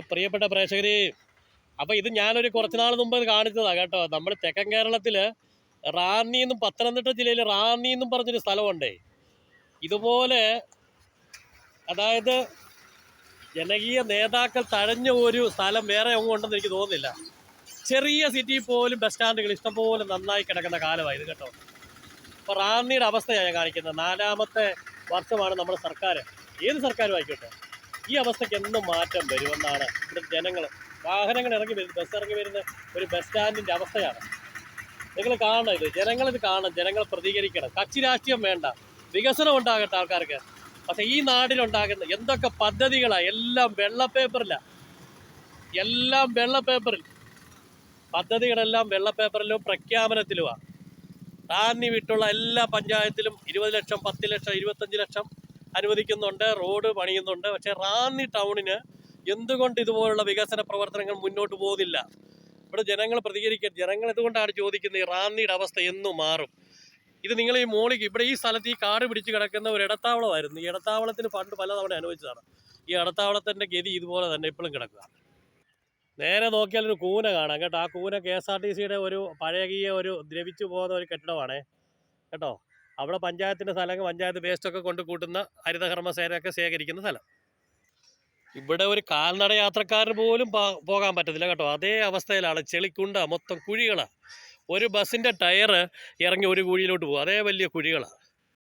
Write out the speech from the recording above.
പ്രിയപ്പെട്ട പ്രേക്ഷകരെ, അപ്പോൾ ഇത് ഞാനൊരു കുറച്ച് നാൾ മുമ്പ് കാണിച്ചതാണ് കേട്ടോ. നമ്മൾ തെക്കൻ കേരളത്തിൽ റാന്നി എന്നും പത്തനംതിട്ട ജില്ലയിൽ റാന്നി എന്നും പറഞ്ഞൊരു സ്ഥലമുണ്ടേ. ഇതുപോലെ അതായത് ജനകീയ നേതാക്കൾ തഴഞ്ഞ ഒരു സ്ഥലം വേറെ ഒന്നും ഉണ്ടെന്ന് എനിക്ക് തോന്നുന്നില്ല. ചെറിയ സിറ്റിയിൽ പോലും ബസ് സ്റ്റാൻഡുകൾ ഇഷ്ടംപോലെ നന്നായി കിടക്കുന്ന കാലമായത് കേട്ടോ. അപ്പോൾ റാന്നിയുടെ അവസ്ഥയാണ് ഞാൻ കാണിക്കുന്നത്. 4ാമത്തെ വർഷമാണ് നമ്മുടെ സർക്കാർ, ഏത് സർക്കാരും ആയിക്കോട്ടെ, ഈ അവസ്ഥയ്ക്ക് എന്നും മാറ്റം വരുമെന്നാണ് ഇവിടെ ജനങ്ങൾ, വാഹനങ്ങൾ ഇറങ്ങി വരുന്നത്, ബസ് ഇറങ്ങി വരുന്ന ഒരു ബസ് സ്റ്റാൻഡിൻ്റെ അവസ്ഥയാണ്. നിങ്ങൾ കാണണം, ജനങ്ങളിത് കാണണം, ജനങ്ങൾ പ്രതികരിക്കണം. കക്ഷി രാഷ്ട്രീയം വേണ്ട, വികസനം ഉണ്ടാകട്ടെ ആൾക്കാർക്ക്. പക്ഷേ ഈ നാടിലുണ്ടാകുന്ന എന്തൊക്കെ പദ്ധതികളാണ്, എല്ലാം വെള്ളപ്പേപ്പറിലാണ്, എല്ലാം വെള്ളപ്പേപ്പറിൽ, പദ്ധതികളെല്ലാം വെള്ളപ്പേപ്പറിലും പ്രഖ്യാപനത്തിലുമാണ്. റാന്നി വിട്ടുള്ള എല്ലാ പഞ്ചായത്തിലും 20 ലക്ഷം, 10 ലക്ഷം, 25 ലക്ഷം അനുവദിക്കുന്നുണ്ട്, റോഡ് പണിയുന്നുണ്ട്. പക്ഷേ റാന്നി ടൗണിന് എന്തുകൊണ്ട് ഇതുപോലുള്ള വികസന പ്രവർത്തനങ്ങൾ മുന്നോട്ട് പോകുന്നില്ല? ഇവിടെ ജനങ്ങൾ പ്രതികരിക്കുക. ജനങ്ങൾ ഇതുകൊണ്ടാണ് ചോദിക്കുന്നത്, ഈ റാന്നിയുടെ അവസ്ഥ എന്നും മാറും. ഇത് നിങ്ങൾ ഈ മോളിക്ക് ഇവിടെ ഈ സ്ഥലത്ത് ഈ കാട് പിടിച്ച് കിടക്കുന്ന ഒരു ഇടത്താവളമായിരുന്നു. ഈ ഇടത്താവളത്തിന് ഫണ്ട് പലതവണ അനുവദിച്ചതാണ്. ഈ ഇടത്താവളത്തിൻ്റെ ഗതി ഇതുപോലെ തന്നെ ഇപ്പോഴും കിടക്കുക. നേരെ നോക്കിയാൽ ഒരു കൂന കാണാം കേട്ടോ. ആ കൂന KSRTCയുടെ ഒരു പഴകിയ ഒരു ദ്രവിച്ചു പോകുന്ന ഒരു കെട്ടിടമാണേ കേട്ടോ. അവിടെ പഞ്ചായത്തിൻ്റെ സ്ഥലം, പഞ്ചായത്ത് വേസ്റ്റൊക്കെ കൊണ്ട് കൂട്ടുന്ന ഹരിതകർമ്മസേനയൊക്കെ ശേഖരിക്കുന്ന സ്ഥലം. ഇവിടെ ഒരു കാൽനട യാത്രക്കാരന് പോലും പോകാൻ പറ്റത്തില്ല കേട്ടോ. അതേ അവസ്ഥയിലാണ്. ചെളിക്കുണ്ട, മൊത്തം കുഴികളാണ്. ഒരു ബസ്സിൻ്റെ ടയർ ഇറങ്ങി ഒരു കുഴിയിലോട്ട് പോകും, അതേ വലിയ കുഴികളാണ്.